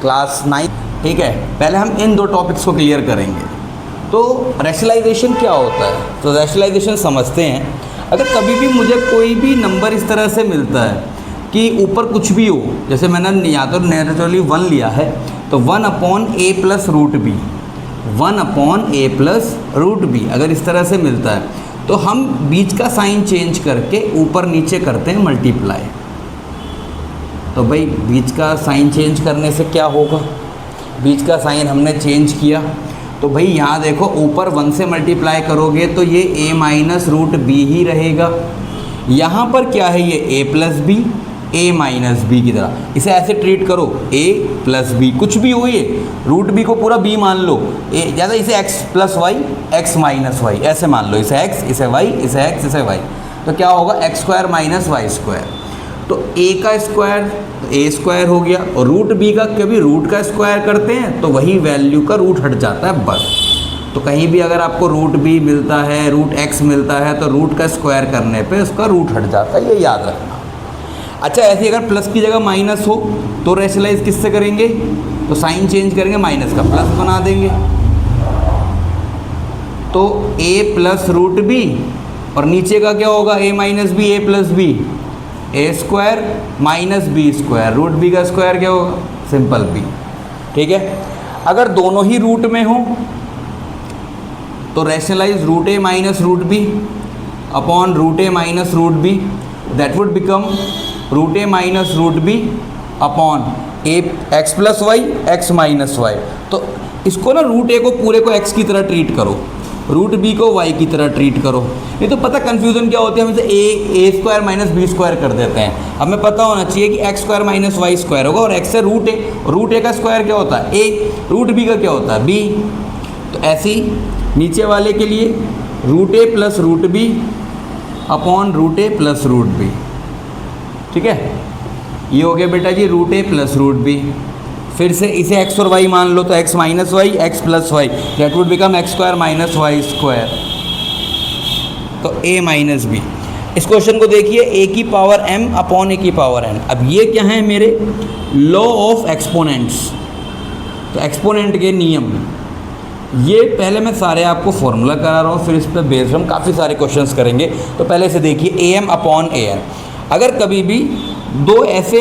Class 9। ठीक है, पहले हम इन दो टॉपिक्स को क्लियर करेंगे। तो रैशनलाइजेशन क्या होता है, तो रैशनलाइजेशन समझते हैं। अगर कभी भी मुझे कोई भी नंबर इस तरह से मिलता है कि ऊपर कुछ भी हो, जैसे मैंने या तो नेचुरली 1 लिया है, तो 1/a plus root b, 1/a plus root b अगर इस तरह से मिलता है, तो हम बीच का साइन चेंज करके ऊपर नीचे करते हैं मल्टीप्लाई। तो भाई बीच का साइन चेंज करने से क्या होगा, बीच का साइन हमने चेंज किया, तो भाई यहाँ देखो ऊपर 1 से मल्टीप्लाई करोगे तो ये a माइनस रूट बी ही रहेगा। यहाँ पर क्या है, ये a plus b, a minus b की तरह, इसे ऐसे ट्रीट करो a प्लस बी, कुछ भी हो ये रूट बी को पूरा b मान लो, ज़्यादा इसे x plus y, x minus y ऐसे मान लो, इसे x, इसे y, इसे x, इसे y, तो क्या होगा x square minus y square. तो a का स्क्वायर a स्क्वायर हो गया, और रूट b का कभी रूट का स्क्वायर करते हैं तो वही वैल्यू का रूट हट जाता है बस। तो कहीं भी अगर आपको रूट b मिलता है, रूट x मिलता है, तो रूट का स्क्वायर करने पे उसका रूट हट जाता है, ये याद रखना। अच्छा, ऐसे अगर प्लस की जगह माइनस हो तो रैशनलाइज किससे करेंगे, तो साइन चेंज करेंगे, माइनस का प्लस बना देंगे। तो a प्लस रूट बी, और नीचे का क्या होगा, a minus b, a plus b, a square minus B square, root b का स्क्वायर क्या होगा, सिंपल b। ठीक है, अगर दोनों ही रूट में हो तो rationalise root a minus root B upon root a minus root b, that would become root a minus root B upon a x plus y, x minus y. तो इसको ना रूट a को पूरे को x की तरह treat करो, root b को y की तरह ट्रीट करो। नहीं तो पता कन्फ्यूज़न क्या होती है, हम इसे a square minus B square कर देते हैं। हमें पता होना चाहिए कि x square minus y square होगा, और x है रूट a का स्क्वायर क्या होता है a, रूट b का क्या होता है b। तो ऐसे ही नीचे वाले के लिए root a plus root B upon root a plus root B. ठीक है, ये हो गया बेटा जी root a plus root B. फिर से इसे x और y मान लो, तो x minus y, x plus y, that would become x square minus y square. तो a माइनस बी। इस क्वेश्चन को देखिए, a की पावर m अपॉन a की पावर n। अब ये क्या है, मेरे लॉ ऑफ एक्सपोनेंट्स, तो एक्सपोनेंट के नियम, ये पहले मैं सारे आपको फॉर्मूला करा रहा हूँ, फिर इस पर बेस्ड हम काफ़ी सारे क्वेश्चंस करेंगे। तो पहले से देखिए am अपॉन an। अगर कभी भी दो ऐसे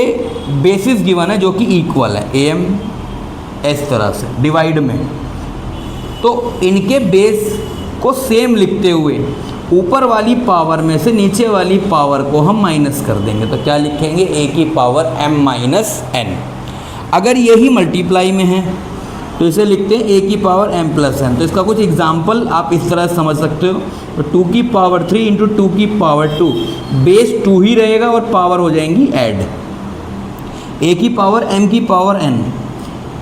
बेसिस गिवन है जो कि इक्वल है, am इस तरह से डिवाइड में, तो इनके बेस को सेम लिखते हुए ऊपर वाली पावर में से नीचे वाली पावर को हम माइनस कर देंगे। तो क्या लिखेंगे, a की पावर m माइनस n। अगर यही मल्टीप्लाई में है तो इसे लिखते हैं a की पावर m प्लस n। तो इसका कुछ एग्जाम्पल आप इस तरह समझ सकते हो, तो 2 की पावर 3 इंटू 2 की पावर 2, बेस 2 ही रहेगा और पावर हो जाएंगी ऐड, a की पावर m की पावर n,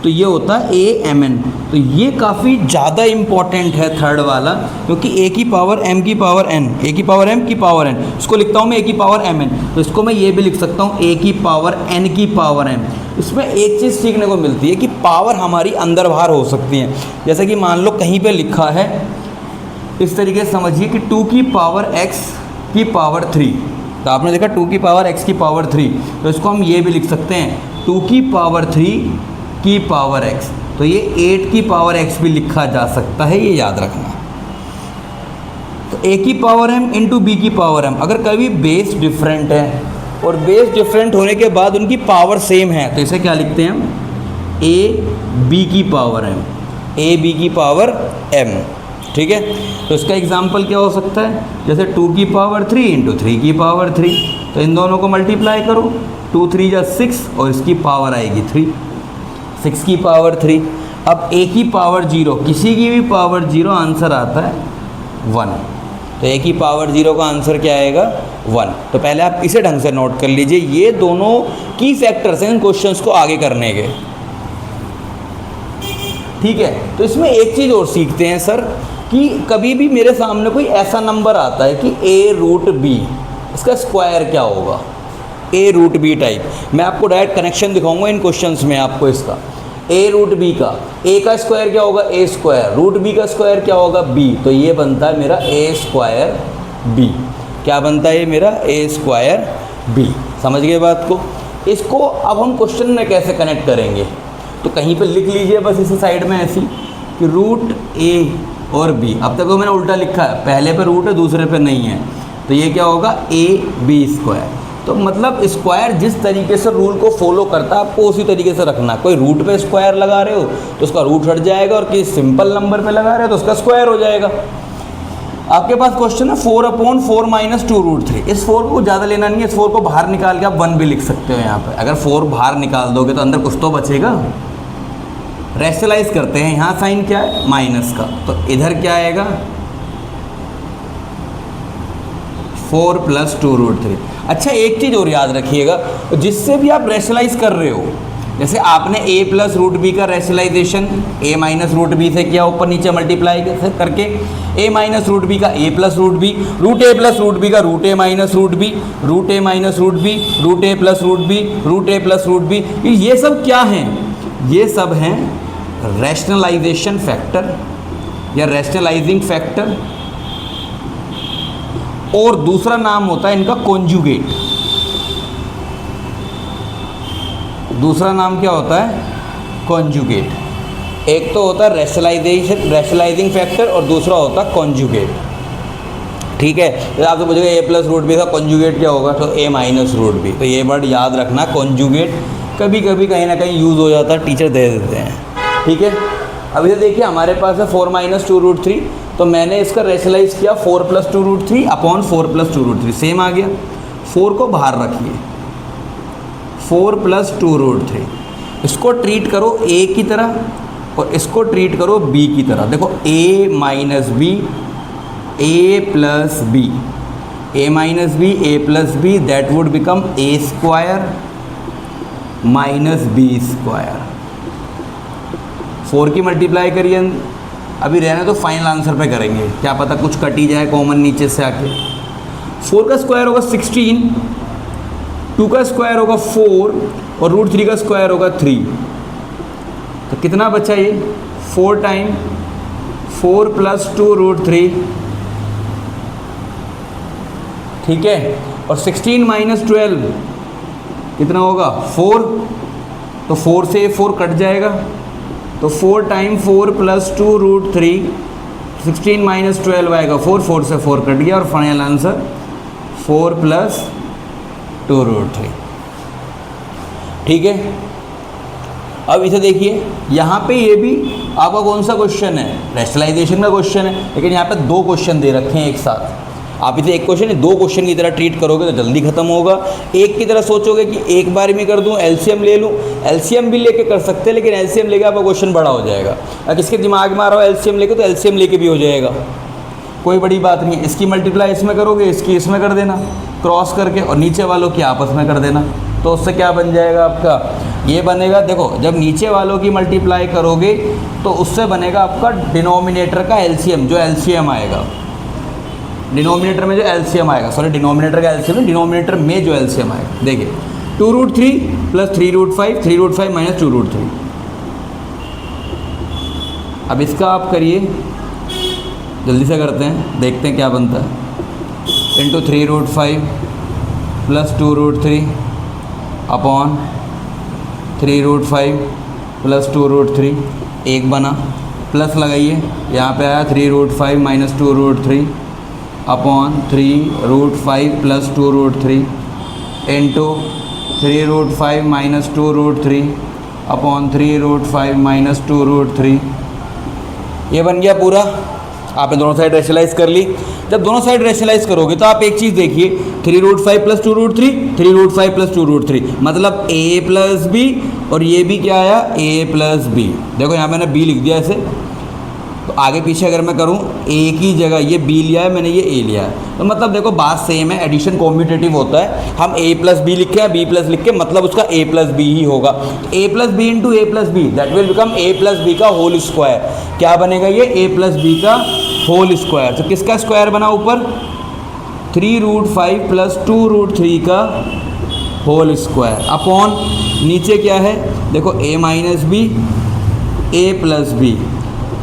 तो ये होता है a m n। तो ये काफ़ी ज़्यादा इम्पॉर्टेंट है थर्ड वाला, क्योंकि a की पावर m की पावर n, a की पावर m की पावर n, इसको लिखता हूँ मैं a की पावर m n, तो इसको मैं ये भी लिख सकता हूँ a की पावर n की पावर m। इसमें एक चीज़ सीखने को मिलती है कि पावर हमारी अंदर बाहर हो सकती है। जैसे कि मान लो कहीं पे लिखा है, इस तरीके से समझिए कि 2 की पावर x की पावर 3, तो आपने देखा 2 की पावर x की पावर 3, तो इसको हम ये भी लिख सकते हैं 2 की पावर 3 की पावर x। तो ये 8 की पावर x भी लिखा जा सकता है, ये याद रखना। तो a की पावर m इंटू b की पावर m, अगर कभी बेस डिफरेंट है और बेस डिफरेंट होने के बाद उनकी पावर सेम है, तो इसे क्या लिखते हैं हम, a b की पावर m, a b की पावर m। ठीक है, तो इसका एग्जाम्पल क्या हो सकता है, जैसे 2 की पावर 3 इंटू 3 की पावर 3, तो इन दोनों को मल्टीप्लाई करो, 2 3 जा 6 और इसकी पावर आएगी 3, 6 की पावर 3। अब a की पावर 0, किसी की भी पावर 0, आंसर आता है 1। तो a की पावर 0 का आंसर क्या आएगा, 1। तो पहले आप इसे ढंग से नोट कर लीजिए, ये दोनों की फैक्टर्स हैं इन क्वेश्चंस को आगे करने के। ठीक है, तो इसमें एक चीज़ और सीखते हैं सर, कि कभी भी मेरे सामने कोई ऐसा नंबर आता है कि a रूट b, इसका स्क्वायर क्या होगा, a रूट b टाइप। मैं आपको डायरेक्ट कनेक्शन दिखाऊंगा इन क्वेश्चंस में आपको इसका। a रूट b का a का स्क्वायर क्या होगा, a स्क्वायर, रूट b का स्क्वायर क्या होगा, b। तो ये बनता है मेरा a स्क्वायर b। क्या बनता है ये मेरा, a स्क्वायर b। समझ गए बात को। इसको अब हम क्वेश्चन में कैसे कनेक्ट करेंगे, तो कहीं पे लिख लीजिए बस इस साइड में ऐसी कि रूट ए और बी। अब तक तो मैंने उल्टा लिखा है, पहले पे रूट है दूसरे पे नहीं है, तो ये क्या होगा ए बी स्क्वायर। तो मतलब स्क्वायर जिस तरीके से रूल को फॉलो करता है आपको उसी तरीके से रखना। कोई रूट पे स्क्वायर लगा रहे हो तो उसका रूट हट जाएगा, और किसी सिंपल नंबर पे लगा रहे हो तो उसका स्क्वायर हो जाएगा। आपके पास क्वेश्चन है 4/4 - 2√3। इस 4 को ज़्यादा लेना नहीं है, इस 4 को बाहर निकाल के आप 1 भी लिख सकते हो यहाँ पे। अगर 4 बाहर निकाल दोगे तो अंदर कुछ तो बचेगा। रैशनलाइज करते हैं, यहाँ साइन क्या है माइनस का, तो इधर क्या आएगा 4 + 2√3। अच्छा एक चीज़ और याद रखिएगा, जिससे भी आप रैशनलाइज कर रहे हो, जैसे आपने a + √b का रैशनलाइजेशन a - √b से किया, ऊपर नीचे मल्टीप्लाई करके a - √b का a + √b, root a + √b का root a - √b, root a - √b, root a + √b, root a + √b। ये सब क्या हैं? ये सब हैं रैशनलाइजेशन फैक्टर या रैशनलाइजिंग फैक्टर, और दूसरा नाम होता है इनका कॉन्जुगेट। दूसरा नाम क्या होता है? कॉन्जुगेट। एक तो होता है रैशनलाइजिंग फैक्टर और दूसरा होता है कॉन्जुगेट। ठीक है, तो आपसे पूछेगा a + √b का कॉन्जुगेट क्या होगा, तो a - √b। तो ये वर्ड याद रखना, कॉन्जुगेट कभी कभी कहीं ना कहीं यूज़ हो जाता है, टीचर दे देते हैं। ठीक है, अब इसे देखिए हमारे पास है 4 - 2√3, तो मैंने इसका रैशनलाइज किया 4 + 2√3 अपॉन 4 + 2√3, सेम आ गया। 4 को बाहर रखिए, 4 + 2√3, इसको ट्रीट करो a की तरह और इसको ट्रीट करो b की तरह। देखो a - b, a + b, a - b, a + b, that would become a² - b²। 4 की मल्टीप्लाई करिए, अभी रहने तो फाइनल आंसर पे करेंगे, क्या पता कुछ कट ही जाए कॉमन नीचे से आके। 4 का स्क्वायर होगा 16, 2 का स्क्वायर होगा 4 और √3 का स्क्वायर होगा 3। तो कितना बचा ये 4 टाइम 4 + 2√3, ठीक है। और 16 - 12 कितना होगा 4, तो 4 से 4 कट जाएगा, तो 4 टाइम 4 + 2√3, 16 - 12 आएगा 4, 4 से 4 कट गया और फाइनल आंसर 4 + 2√3। ठीक है, अब इसे देखिए, यहाँ पे ये भी आपका कौन सा क्वेश्चन है, रैशनलाइजेशन का क्वेश्चन है, लेकिन यहाँ पे 2 क्वेश्चन दे रखे हैं एक साथ। आप इसे एक क्वेश्चन 2 क्वेश्चन की तरह ट्रीट करोगे तो जल्दी खत्म होगा। एक की तरह सोचोगे कि एक बार में कर दूं, एलसीएम ले लूं, एलसीएम भी लेके कर सकते हैं, लेकिन एलसीएम लेके आपका क्वेश्चन बड़ा हो जाएगा। अगर किसके दिमाग में आ रहा हो एलसीएम लेके, तो एलसीएम लेके भी हो जाएगा, कोई बड़ी बात नहीं है। इसकी मल्टीप्लाई इसमें करोगे, इसकी इसमें कर देना क्रॉस करके, और नीचे वालों की आपस में कर देना, तो उससे क्या बन जाएगा आपका, ये बनेगा। देखो जब नीचे वालों की मल्टीप्लाई करोगे तो उससे बनेगा आपका डिनोमिनेटर का एलसीएम, जो एलसीएम आएगा डिनोमिनेटर में, जो एलसीएम आएगा, सॉरी डिनोमिनेटर का एलसीएम, डिनोमिनेटर में जो एलसीएम आएगा। देखिए 2√3 + 3√5, 3√5 - 2√3। अब इसका आप करिए, जल्दी से करते हैं, देखते हैं क्या बनता है। इंटू 3√5 + 2√3 अपॉन 3√5 + 2√3, एक बना, प्लस लगाइए, यहाँ पे आया 3√5 - 2√3 अपॉन 3√5 + 2√3 इंटू 3√5 - 2√3 अपॉन 3√5 - 2√3। ये बन गया पूरा। आपने दोनों साइड रैशनलाइज कर ली। जब दोनों साइड रैशनलाइज करोगे तो आप एक चीज़ देखिए, 3√5 + 2√3, 3√5 + 2√3, मतलब a + b, और ये भी क्या आया a + b। देखो यहाँ मैंने b लिख दिया ऐसे, तो आगे पीछे अगर मैं करूँ a की जगह ये b लिया है मैंने, ये a लिया है, तो मतलब देखो बात सेम है, एडिशन कॉम्यूटेटिव होता है। हम a + b लिखे या b + लिख के, मतलब उसका a + b ही होगा। तो a + b into a + b, that will become a + b का होल स्क्वायर। क्या बनेगा ये a + b का होल स्क्वायर। तो किसका स्क्वायर बना ऊपर, 3√5 + 2√3 का होल स्क्वायर अपॉन नीचे क्या है, देखो a - b, a + b,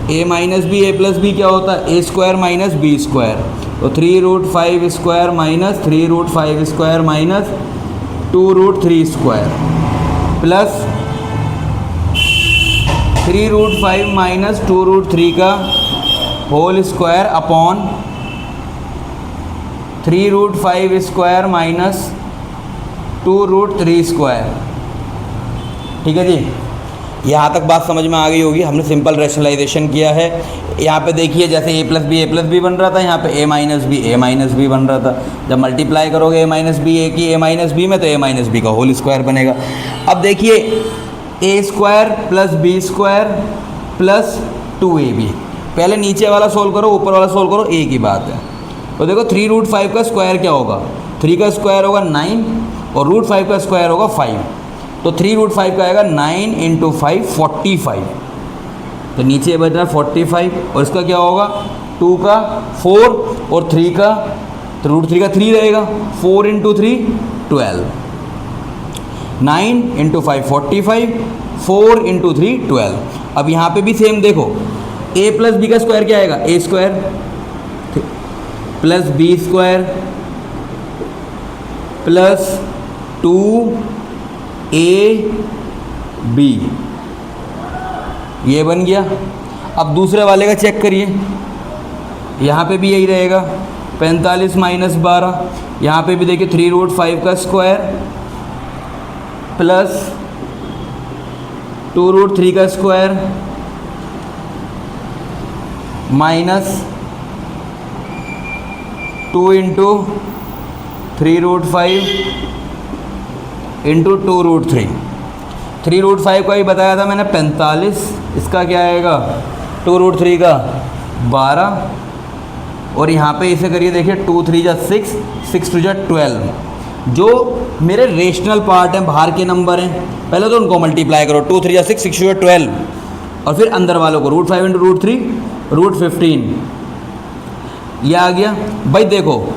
a - b, a + b क्या होता है, a² - b²। तो 3√5² - 3√5² - 2√3² प्लस 3√5 माइनस 2√3 का whole square upon 3√5 square minus 2√3 square. ठीक है जी, यहाँ तक बात समझ में आ गई होगी। हमने सिंपल रैशनलाइजेशन किया है। यहाँ पे देखिए जैसे a प्लस बी बन रहा था, यहाँ पे a माइनस बी बन रहा था। जब मल्टीप्लाई करोगे a माइनस बी में तो a माइनस बी का होल स्क्वायर बनेगा। अब देखिए a square plus b square plus 2ab, पहले नीचे वाला सोल्व करो, ऊपर वाला सोल्व करो, एक ही बात है। तो देखो 3√5 का स्क्वायर क्या होगा, 3 का स्क्वायर होगा 9 और √5 का स्क्वायर होगा 5। तो 3√5 का आएगा 9 × 5 45। तो नीचे बच रहा है 45 और इसका क्या होगा 2 का 4 और 3 का, तो √3 का 3 रहेगा, 4 × 3 12, 9 × 5 45, 4 × 3 12। अब यहाँ पे भी सेम देखो, a प्लस बी का स्क्वायर क्या आएगा, a square plus b square plus 2ab, ये बन गया। अब दूसरे वाले का चेक करिए, यहाँ पे भी यही रहेगा 45 माइनस 12, यहाँ पे भी देखिए 3√5 का स्क्वायर प्लस 2√3 का स्क्वायर माइनस 2 × 3√5 × 2√3। 3√5 का ही बताया था मैंने 45, इसका क्या आएगा 2√3 का 12 और यहाँ पे इसे करिए देखिए 2 3 जा 6, 6 2 जा 12। जो मेरे रेशनल पार्ट हैं, बाहर के नंबर हैं, पहले तो उनको मल्टीप्लाई करो, 2 3 जा 6, 6 2 जा 12 और फिर अंदर वालों को √5 × √3 √15, ये आ गया। भाई देखो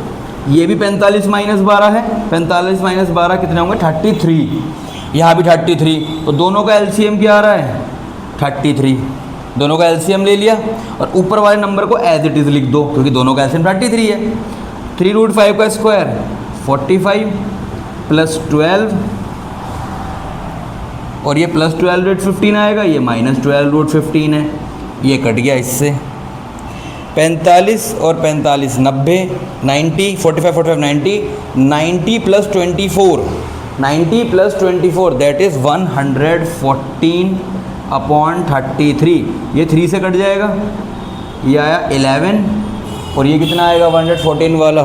ये भी 45 माइनस 12 है, 45 माइनस 12 कितने होंगे 33, यहाँ भी 33, तो दोनों का एलसीएम क्या आ रहा है 33, दोनों का एलसीएम ले लिया और ऊपर वाले नंबर को एज इट इज़ लिख दो क्योंकि दोनों का एलसीएम 33 है। 3√5 का स्क्वायर 45 प्लस 12 और ये प्लस 12√15 आएगा, ये माइनस 12√15 है, ये कट गया इससे। 45 और 45 90, 90 45 45 90, 90 प्लस 24, 90 प्लस 24 दैट इज़ 114/33। ये 3 से कट जाएगा, ये आया 11 और ये कितना आएगा 114 वाला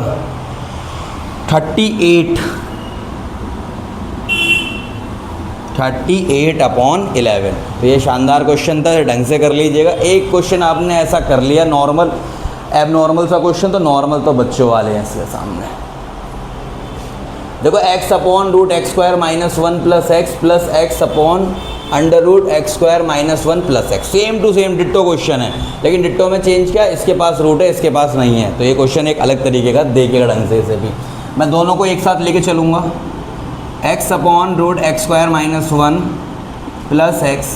38/11। तो ये शानदार क्वेश्चन था, ढंग से कर लीजिएगा। एक क्वेश्चन आपने ऐसा कर लिया नॉर्मल, एबनॉर्मल सा क्वेश्चन, तो नॉर्मल तो बच्चों वाले हैं इसके सामने। देखो x/√x² - 1 + x plus x/√x² - 1 + x, same to same ditto question है, लेकिन डिट्टो में चेंज क्या, इसके पास रूट है, इसके पास नहीं है। तो ये क्वेश्चन एक अलग तरीके का, देखिएगा ढंग से इसे भी। मैं दोनों को एक साथ लेके चलूँगा, x/√x² - 1 + x,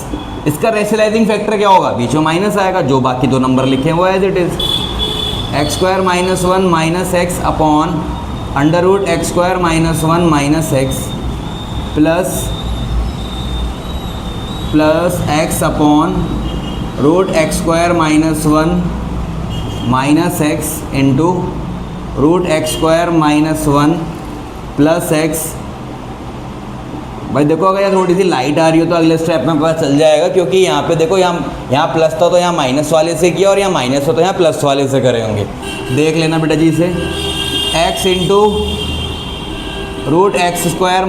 इसका रेशनलाइजिंग फैक्टर क्या होगा, बीच में माइनस आएगा, जो बाकी दो नंबर लिखे हैं वो as it is, x² - 1 - x upon √x² - 1 - x plus x upon √x² - 1 - x into √x² - 1 plus x। भाई देखो अगर थोड़ी सी लाइट आ रही हो तो अगले स्टेप में पता चल जाएगा, क्योंकि यहाँ पे देखो यहाँ प्लस था तो यहाँ माइनस वाले से किया और यहाँ माइनस हो तो यहाँ प्लस वाले से करे होंगे। देख लेना बेटा जी से, x into √x² -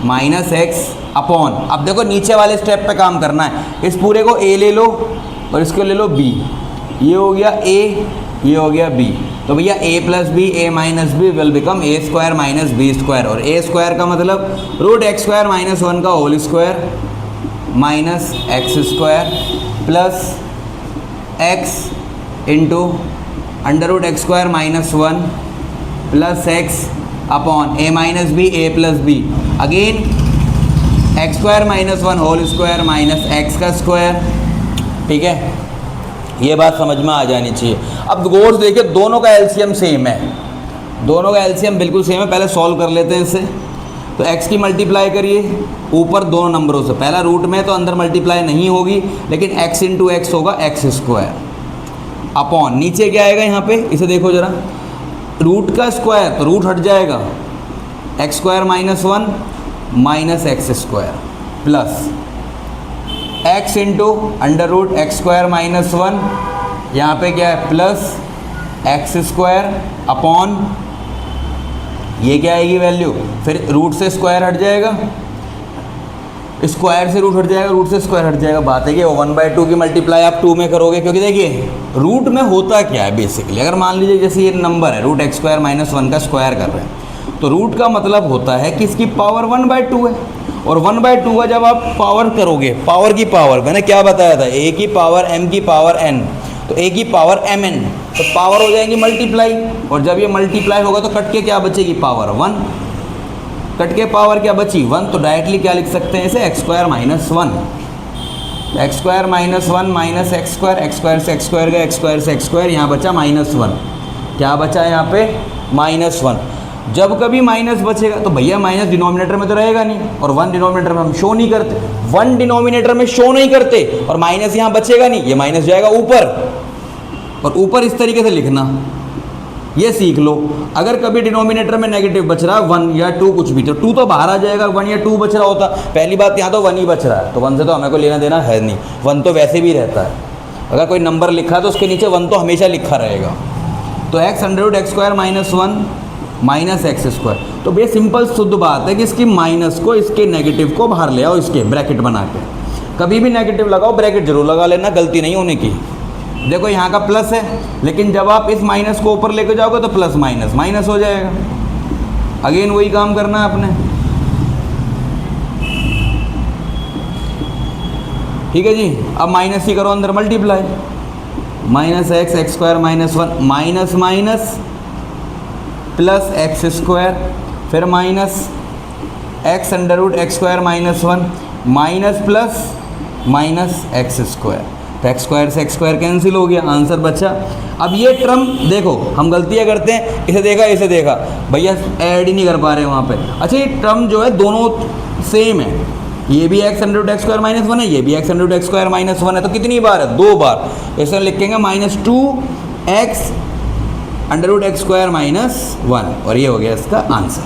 1 - x upon, अब देखो नीचे वाले स्टेप पे काम करना है, इस पूरे को a ले लो और इसको ले लो b, ये हो गया a, ये हो गया b। तो भैया a plus b a minus b will become a² minus B square, और a² का मतलब √x² - 1 का whole square minus x² plus x into √x² - 1 plus x upon a minus b a plus b, again x² - 1 whole square minus x का square. ठीक है, ये बात समझ में आ जानी चाहिए। अब गौर से देखिए दोनों का एलसीएम सेम है, दोनों का एलसीएम बिल्कुल सेम है। पहले सॉल्व कर लेते हैं इसे, तो x की मल्टीप्लाई करिए ऊपर दोनों नंबरों से, पहला रूट में तो अंदर मल्टीप्लाई नहीं होगी, लेकिन x इंटू एक्स होगा एक्स स्क्वायर अपॉन नीचे क्या आएगा यहाँ पे, इसे देखो जरा, रूट का स्क्वायर तो रूट हट जाएगा, x square minus 1 minus x square plus x into under root x square minus 1, यहाँ पे क्या है प्लस एक्स स्क्वायर अपॉन ये क्या आएगी वैल्यू, फिर रूट से स्क्वायर हट जाएगा, स्क्वायर से रूट हट जाएगा, रूट से स्क्वायर हट जाएगा। बात है कि 1/2 की मल्टीप्लाई आप 2 में करोगे, क्योंकि देखिए रूट में होता क्या है बेसिकली, अगर मान लीजिए जैसे ये नंबर है रूट एक्स स्क्वायर माइनस 1 का स्क्वायर कर रहे हैं, तो रूट का मतलब होता है कि इसकी पावर 1/2 है, और 1/2 का जब आप पावर करोगे, पावर की पावर मैंने क्या बताया था, a की पावर m की पावर n, तो a की पावर mn, तो पावर हो जाएंगी मल्टीप्लाई, और जब ये मल्टीप्लाई होगा तो कट के क्या बचेगी, पावर 1, कट के पावर क्या बची 1, तो डायरेक्टली क्या लिख सकते हैं इसे, x square minus 1, x square minus 1 minus x square से एक्स स्क्वायर गया, एक्स स्क्वायर से एक्स स्क्वायर, यहाँ बचा माइनस 1, क्या बचा यहाँ पे माइनस 1। जब कभी माइनस बचेगा तो भैया माइनस डिनोमिनेटर में तो रहेगा नहीं, और 1 डिनोमिनेटर में हम शो नहीं करते, 1 डिनोमिनेटर में शो नहीं करते, और माइनस यहाँ बचेगा नहीं, ये माइनस जाएगा ऊपर, और ऊपर इस तरीके से लिखना, ये सीख लो। अगर कभी डिनोमिनेटर में नेगेटिव बच रहा है 1 या 2 कुछ भी, तो 2 तो बाहर आ जाएगा, 1 या 2 बच रहा होता, पहली बात यहाँ तो 1 ही बच रहा है, तो 1 से तो हमें को लेना देना है नहीं, 1 तो वैसे भी रहता है, अगर कोई नंबर लिखा है तो उसके नीचे 1 तो हमेशा लिखा रहेगा। तो x under root x square minus 1 minus x square, तो भैया सिंपल शुद्ध बात है कि इसकी माइनस को, इसके नेगेटिव को बाहर ले आओ, इसके ब्रैकेट बना के, कभी भी नेगेटिव लगाओ ब्रैकेट जरूर लगा लेना, गलती नहीं होने की। देखो यहाँ का प्लस है, लेकिन जब आप इस माइनस को ऊपर लेके जाओगे तो प्लस माइनस माइनस हो जाएगा, अगेन वही काम करना है आपने, ठीक है जी। अब माइनस ही करो अंदर multiply, minus x x square minus 1 minus minus plus x square, फिर minus x under root x square minus 1 minus plus minus x square, तो एक्स स्क्वायर से एक्स स्क्वायर कैंसिल हो गया, आंसर बचा। अब ये टर्म देखो, हम गलतियाँ करते हैं, इसे देखा भैया ऐड ही नहीं कर पा रहे वहाँ पे। अच्छा ये टर्म जो है दोनों सेम है, ये भी x under root x square minus 1 है, ये भी x under root x square minus 1 है, तो कितनी बार है, 2 बार, इसे लिखेंगे minus 2x under root x square minus 1, और ये हो गया इसका answer.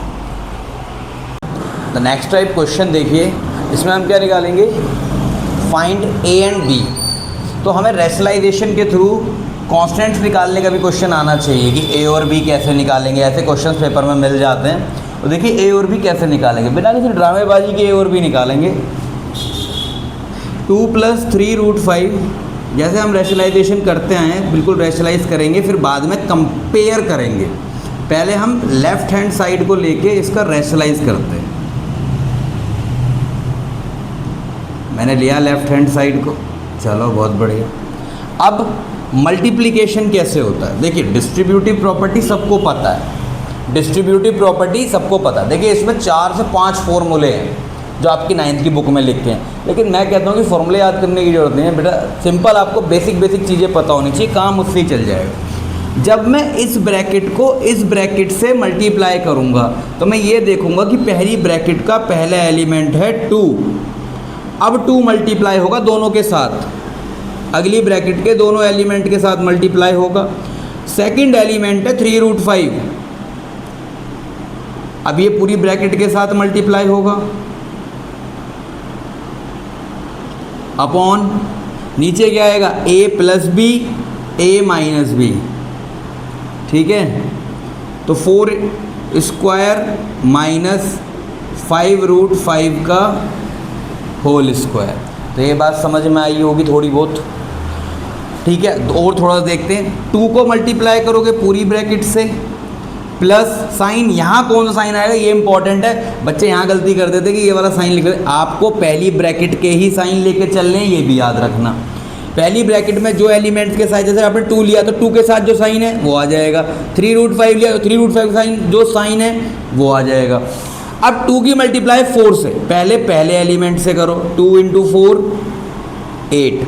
The next type question देखिए, इसमें हम क्या निकालेंगे, फाइंड a एंड b। तो हमें रैशनलाइजेशन के थ्रू कॉन्स्टेंट्स निकालने का भी क्वेश्चन आना चाहिए कि a और b कैसे निकालेंगे, ऐसे क्वेश्चन पेपर में मिल जाते हैं। तो देखिए a और b कैसे निकालेंगे, बिना किसी ड्रामेबाजी के a और b निकालेंगे। 2 + 3√5, जैसे हम रैशनलाइजेशन करते हैं बिल्कुल रैशनलाइज करेंगे, फिर बाद में कंपेयर करेंगे। पहले हम लेफ्ट हैंड साइड को लेके इसका रैशनलाइज करते हैं। मैंने लिया लेफ्ट हैंड साइड को, चलो बहुत बढ़िया। अब मल्टीप्लिकेशन कैसे होता है, देखिए डिस्ट्रीब्यूटिव प्रॉपर्टी सबको पता है, डिस्ट्रीब्यूटिव प्रॉपर्टी सबको पता है। देखिए इसमें 4 से 5 फॉर्मूले हैं जो आपकी 9th की बुक में लिखे हैं, लेकिन मैं कहता हूँ कि फॉर्मूले याद करने की ज़रूरत नहीं है बेटा, सिंपल आपको बेसिक चीज़ें पता होनी चाहिए, काम उससे ही चल जाएगा। जब मैं इस ब्रैकेट को इस ब्रैकेट से मल्टीप्लाई करूँगा तो मैं ये देखूँगा कि पहली ब्रैकेट का पहला एलिमेंट है 2, अब 2 मल्टीप्लाई होगा दोनों के साथ, अगली ब्रैकेट के दोनों एलिमेंट के साथ मल्टीप्लाई होगा। सेकंड एलिमेंट है 3√5, अब ये पूरी ब्रैकेट के साथ मल्टीप्लाई होगा, अपॉन नीचे क्या आएगा, a + b a - b, ठीक है। तो 4 स्क्वायर माइनस 5√5 का होल स्क्वायर। तो ये बात समझ में आई होगी थोड़ी बहुत, ठीक है। और थोड़ा देखते हैं, 2 को मल्टीप्लाई करोगे पूरी ब्रैकेट से, प्लस साइन, यहाँ कौन सा साइन आएगा ये इंपॉर्टेंट है। बच्चे यहाँ गलती कर देते कि ये वाला साइन लिख रहे, आपको पहली ब्रैकेट के ही साइन लेके चलने हैं, ये भी याद रखना। पहली ब्रैकेट में जो एलिमेंट्स के साथ, जैसे आपने 2 लिया तो 2 के साथ जो साइन है वो आ जाएगा, 3√5 लिया तो 3√5 साइन जो साइन है वो आ जाएगा। अब 2 की मल्टीप्लाई 4 से, पहले एलिमेंट से करो, 2 × 4 8,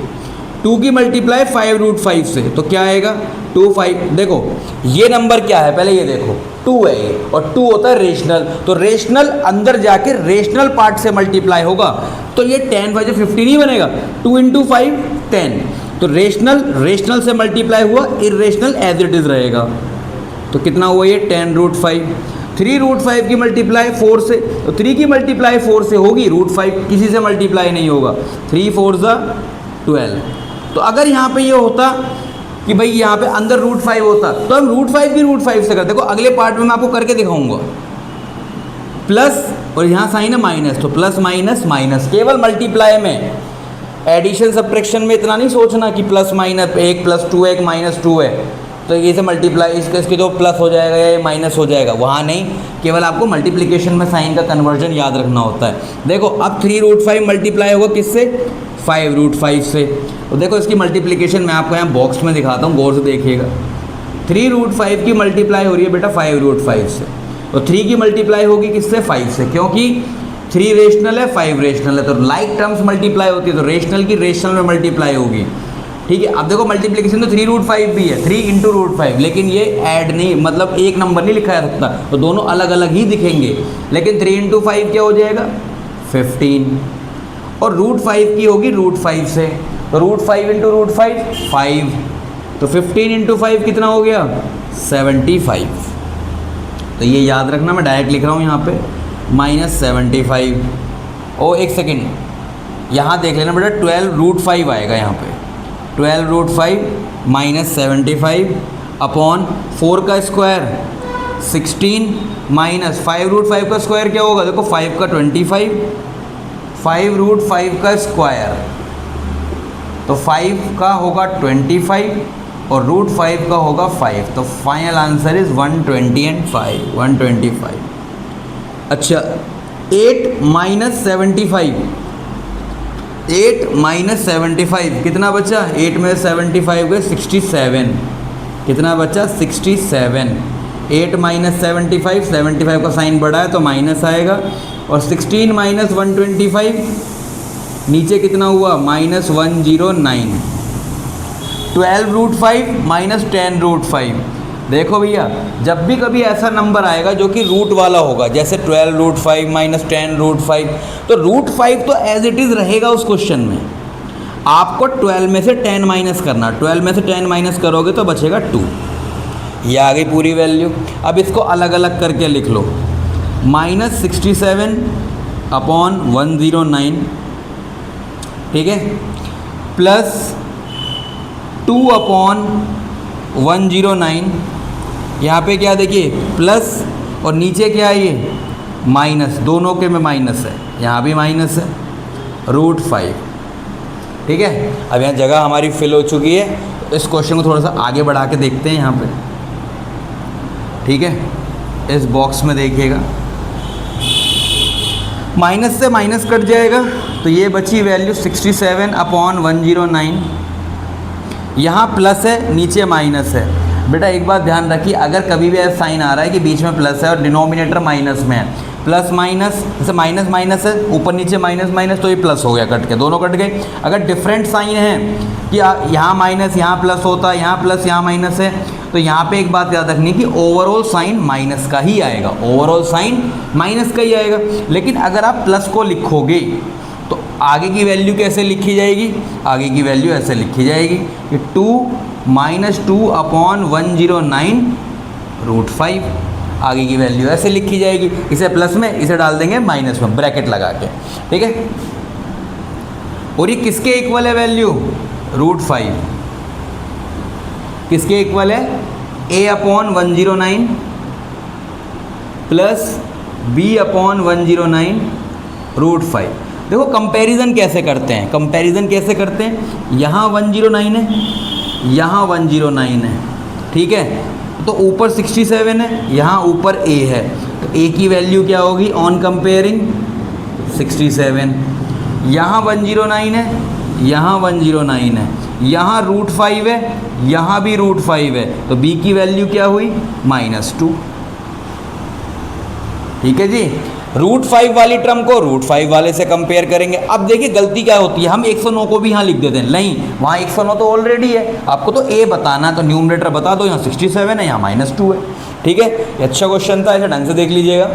2 की मल्टीप्लाई 5√5 से, तो क्या आएगा 2 5। देखो ये नंबर क्या है, पहले ये देखो 2 है ये, और 2 होता है रेशनल, तो रेशनल अंदर जाके रेशनल पार्ट से मल्टीप्लाई होगा, तो ये 10 5 15 ही बनेगा, 2 × 5 10, तो रेशनल से मल्टीप्लाई हुआ, इरेशनल एज इट इज रहेगा, तो कितना हुआ ये 10√5। 3√5 की मल्टीप्लाई 4 से, तो 3 की मल्टीप्लाई 4 से होगी, √5 किसी से मल्टीप्लाई नहीं होगा, 3 4 12। तो अगर यहाँ पे ये होता कि भाई यहाँ पे अंदर √5 होता, तो हम √5 की √5 से करते। देखो अगले पार्ट में मैं आपको करके दिखाऊंगा, प्लस और यहाँ साइन है माइनस, तो प्लस माइनस माइनस, केवल मल्टीप्लाई में, एडिशन सब्ट्रैक्शन में इतना नहीं सोचना कि प्लस माइनस 1 + 2 1 -2 है, तो ये से मल्टीप्लाई इसके तो प्लस हो जाएगा या माइनस हो जाएगा, वहाँ नहीं, केवल आपको मल्टीप्लिकेशन में साइन का कन्वर्जन याद रखना होता है। देखो अब 3√5 मल्टीप्लाई होगा किससे, 5√5 से, तो देखो इसकी मल्टीप्लिकेशन मैं आपको यहाँ बॉक्स में दिखाता हूँ, गौर से देखिएगा। 3√5 की मल्टीप्लाई हो रही है बेटा 5√5 से, तो 3 की मल्टीप्लाई होगी किससे, 5 से, क्योंकि 3 रेशनल है 5 रेशनल है, तो लाइक टर्म्स मल्टीप्लाई होती है, तो रेशनल की रेशनल में मल्टीप्लाई होगी। ठीक है, अब देखो मल्टीप्लिकेशन तो 3√5 भी है, 3 × √5, लेकिन ये ऐड नहीं, मतलब एक नंबर नहीं लिखा जा सकता, तो दोनों अलग अलग ही दिखेंगे, लेकिन 3 × 5 क्या हो जाएगा 15, और √5 की होगी √5 से, तो √5 × √5 5, तो 15 × 5 कितना हो गया 75। तो ये याद रखना, मैं डायरेक्ट लिख रहा हूँ यहाँ पे -75। ओ एक सेकेंड, यहाँ देख लेना बेटा 12√5 आएगा यहाँ पे, 12√5 -75 अपॉन 4 का स्क्वायर 16 माइनस 5√5 का स्क्वायर क्या होगा, देखो 5 का 25, 5√5 का स्क्वायर, तो 5 का होगा 25 और √5 का होगा 5, तो फाइनल आंसर इज 120 एंड 5 125। अच्छा 8 - 75, 8 - 75 कितना बचा, 8 में 75 गए 67, कितना बचा 67, 8 - 75, 75 का साइन बड़ा है तो माइनस आएगा, और 16 - 125 नीचे कितना हुआ -109, 12√5 - 10√5। देखो भैया जब भी कभी ऐसा नंबर आएगा जो कि रूट वाला होगा, जैसे 12√5 - 10√5, तो √5 तो एज इट इज़ रहेगा उस क्वेश्चन में, आपको 12 में से 10 माइनस करना, 12 में से 10 माइनस करोगे तो बचेगा 2, ये आ गई पूरी वैल्यू। अब इसको अलग अलग करके लिख लो, -67 अपॉन 109, ठीक है, प्लस 2 अपॉन 109, यहाँ पे क्या देखिए प्लस और नीचे क्या है ये माइनस, दोनों के में माइनस है, यहाँ भी माइनस है, √5, ठीक है। अब यहाँ जगह हमारी फिल हो चुकी है, इस क्वेश्चन को थोड़ा सा आगे बढ़ा के देखते हैं यहाँ पे, ठीक है। इस बॉक्स में देखिएगा माइनस से माइनस कट जाएगा, तो ये बची वैल्यू 67 अपॉन 109, यहाँ प्लस है नीचे माइनस है। बेटा एक बात ध्यान रखिए, अगर कभी भी ऐसा साइन आ रहा है कि बीच में प्लस है और डिनोमिनेटर माइनस में है, प्लस माइनस जैसे माइनस माइनस है ऊपर नीचे माइनस माइनस, तो ये प्लस हो गया, कट के दोनों कट गए। अगर डिफरेंट साइन है कि यहाँ माइनस यहाँ प्लस होता है, यहाँ प्लस यहाँ माइनस है, तो यहाँ पे एक बात याद रखनी कि ओवरऑल साइन माइनस का ही आएगा, ओवरऑल साइन माइनस का ही आएगा। लेकिन अगर आप प्लस को लिखोगे तो आगे की वैल्यू कैसे लिखी जाएगी, आगे की वैल्यू ऐसे लिखी जाएगी कि 2 - 2 अपॉन 109 √5, आगे की वैल्यू ऐसे लिखी जाएगी, इसे प्लस में इसे डाल देंगे माइनस में ब्रैकेट लगा के, ठीक है। और ये किसके इक्वल है वैल्यू, √5 किसके इक्वल है, a upon 109 plus b upon 109 √5। देखो कंपैरिजन कैसे करते हैं, कंपैरिजन कैसे करते हैं, यहाँ 109 है, यहाँ 109 है, ठीक है, तो ऊपर 67 है, यहाँ ऊपर a है, तो a की वैल्यू क्या होगी ऑन कंपेयरिंग 67, यहाँ 109 है, यहाँ 109 है, यहाँ √5 है, यहाँ भी √5 है, तो b की वैल्यू क्या हुई -2, ठीक है जी। √5 वाली टर्म को √5 वाले से कंपेयर करेंगे। अब देखिए गलती क्या होती है, हम 109 को भी यहाँ लिख देते हैं, नहीं वहाँ 109 तो ऑलरेडी है, आपको तो ए बताना है, तो न्यूमरेटर बता दो, यहाँ 67 है, यहाँ -2 है। ठीक है, ये अच्छा क्वेश्चन था, ऐसे ढंग से देख लीजिएगा।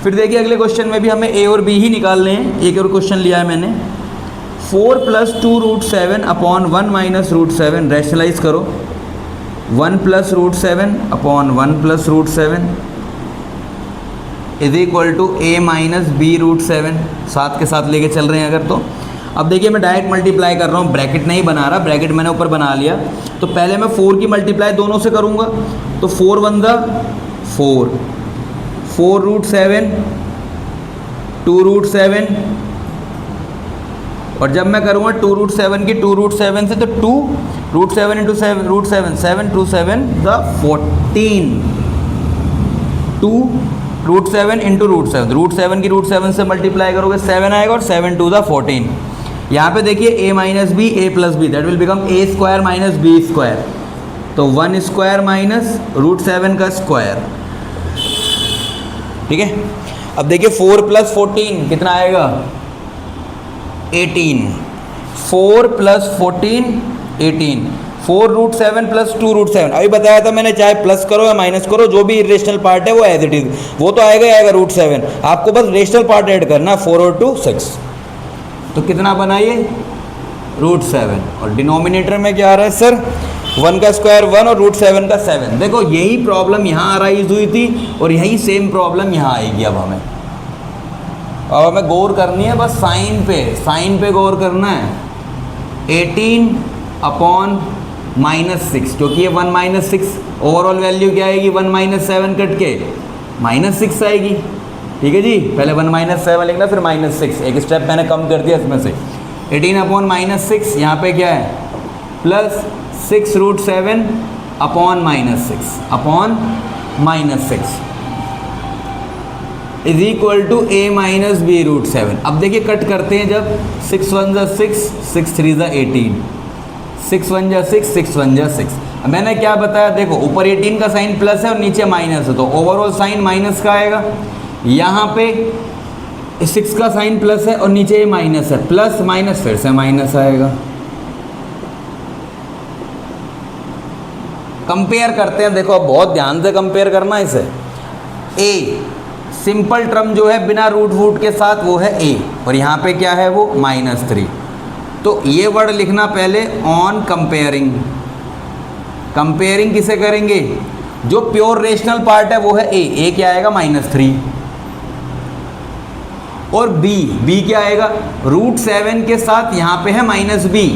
फिर देखिए अगले क्वेश्चन में भी हमें ए और बी ही निकालने हैं। एक और क्वेश्चन लिया है मैंने, 4 + 2√7 अपॉन 1 - √7, रैशनलाइज करो, 1 + √7 upon 1 + √7 is equal to a - b √7, साथ के साथ लेके चल रहे हैं अगर तो। अब देखिए मैं डायरेक्ट मल्टीप्लाई कर रहा हूँ, ब्रैकेट नहीं बना रहा, ब्रैकेट मैंने ऊपर बना लिया। तो पहले मैं 4 की मल्टीप्लाई दोनों से करूँगा, तो 4 × 1 = 4, 4√7, 2√7, और जब मैं करूँगा 2√7 की 2√7 से, तो 2√7 × 7 √7, 7 × 2 = 14, 2√7 × √7, √7 की √7 से मल्टीप्लाई करोगे 7 आएगा, और 7 × 2 = 14। यहाँ पे देखिए a - b, a + b, that will become a² - b², तो 1² - √7 का स्क्वायर। ठीक है, अब देखिए 4 + 14 कितना आएगा, 18, 4 + 14 18, 4√7 + 2√7, अभी बताया था मैंने, चाहे प्लस करो या माइनस करो, जो भी इरेशनल पार्ट है वो एज इट इज, वो तो आएगा ही आएगा √7, आपको बस रेशनल पार्ट ऐड करना, 4 और 2 6, तो कितना बनाइए √7, और डिनोमिनेटर में क्या आ रहा है सर, 1 का स्क्वायर 1 और √7 का 7। देखो यही प्रॉब्लम यहाँ अराइज हुई थी, और यही सेम प्रॉब्लम यहाँ आएगी। अब हमें गौर करनी है बस साइन पे गौर करना है। 18 अपॉन -6, क्योंकि ये 1 - 6, ओवरऑल वैल्यू क्या आएगी, 1 - 7 कट के -6 आएगी। ठीक है जी, पहले 1 - 7 लिखना, फिर -6, एक स्टेप मैंने कम कर दिया इसमें से। 18 अपॉन -6, यहाँ पे क्या है, plus 6√7 upon -6 upon -6 is equal to a - b √7। अब देखिए कट करते हैं, जब 6 1 = 6, 6 3 = 18, 6 1 = 6, 6 1 = 6। मैंने क्या बताया, देखो ऊपर 18 का साइन प्लस है और नीचे माइनस है, तो ओवरऑल साइन माइनस का आएगा। यहाँ पे 6 का साइन प्लस है और नीचे ये माइनस है, प्लस माइनस फिर से माइनस आएगा। कंपेयर करते हैं, देखो अब बहुत ध्यान से कंपेयर करना है इसे। a सिंपल टर्म जो है बिना रूट वूट के साथ, वो है a, और यहाँ पे क्या है वो -3। तो ये वर्ड लिखना पहले, ऑन कंपेयरिंग। कंपेयरिंग किसे करेंगे, जो प्योर रेशनल पार्ट है वो है a क्या आएगा -3, और b क्या आएगा, √7 के साथ यहाँ पे है -b,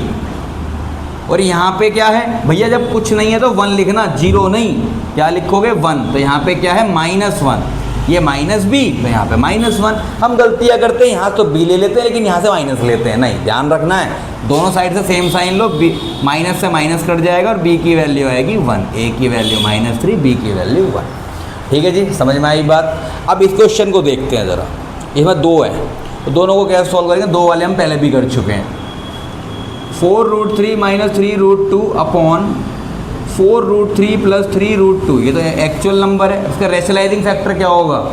और यहाँ पे क्या है भैया, जब कुछ नहीं है तो 1 लिखना, 0 नहीं, क्या लिखोगे 1, तो यहाँ पे क्या है -1, ये -b, तो यहाँ पे -1। हम गलतियाँ करते हैं, यहाँ तो b ले लेते हैं लेकिन यहाँ से माइनस लेते हैं, नहीं, ध्यान रखना है, दोनों साइड से सेम साइन लो, b माइनस से माइनस कट जाएगा, और b की वैल्यू आएगी 1, a की वैल्यू -3, b की वैल्यू 1। ठीक है जी, समझ में आई बात। अब इस क्वेश्चन को देखते हैं ज़रा, इसमें 2 है, तो दोनों को कैसे सॉल्व करेंगे, 2 वाले हम पहले भी कर चुके हैं। 4√3 - 3√2 अपॉन 4√3 + 3√2, ये तो एक्चुअल नंबर है, इसका रेशनलाइजिंग फैक्टर क्या होगा,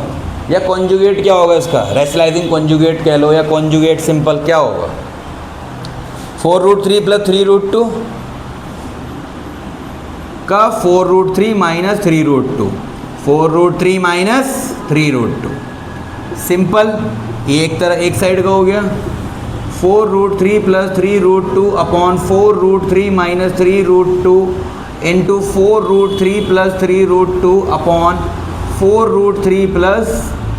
या कॉन्जुगेट क्या होगा इसका, रेशनलाइजिंग कॉन्जुगेट कह लो, या कॉन्जुगेट सिंपल क्या होगा। 4√3 + 3√2 का 4√3 - 3√2, 4√3 - 3√2, सिंपल, ये एक साइड का हो गया। 4√3 + 3√2 upon 4√3 - 3√2 into 4√3 + 3√2 upon 4√3 +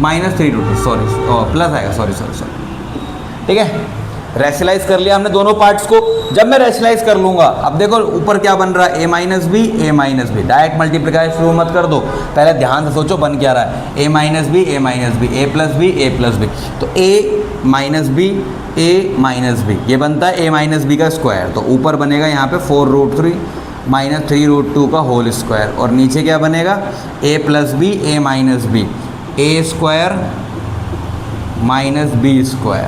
-3√2, sorry plus आएगा, सॉरी। ठीक है, रैशनलाइज कर लिया हमने दोनों पार्ट्स को। जब मैं रैशनलाइज कर लूँगा, अब देखो ऊपर क्या बन रहा है, a - b, a - b, direct multiply शुरू मत कर दो, पहले ध्यान से सोचो बन क्या रहा है, a - b, a - b, a + b, a + b, तो a - b, a - b, ये बनता है a - b का स्क्वायर, तो ऊपर बनेगा यहाँ पे 4√3 - 3√2 का होल स्क्वायर, और नीचे क्या बनेगा, a + b, a - b, a² - b²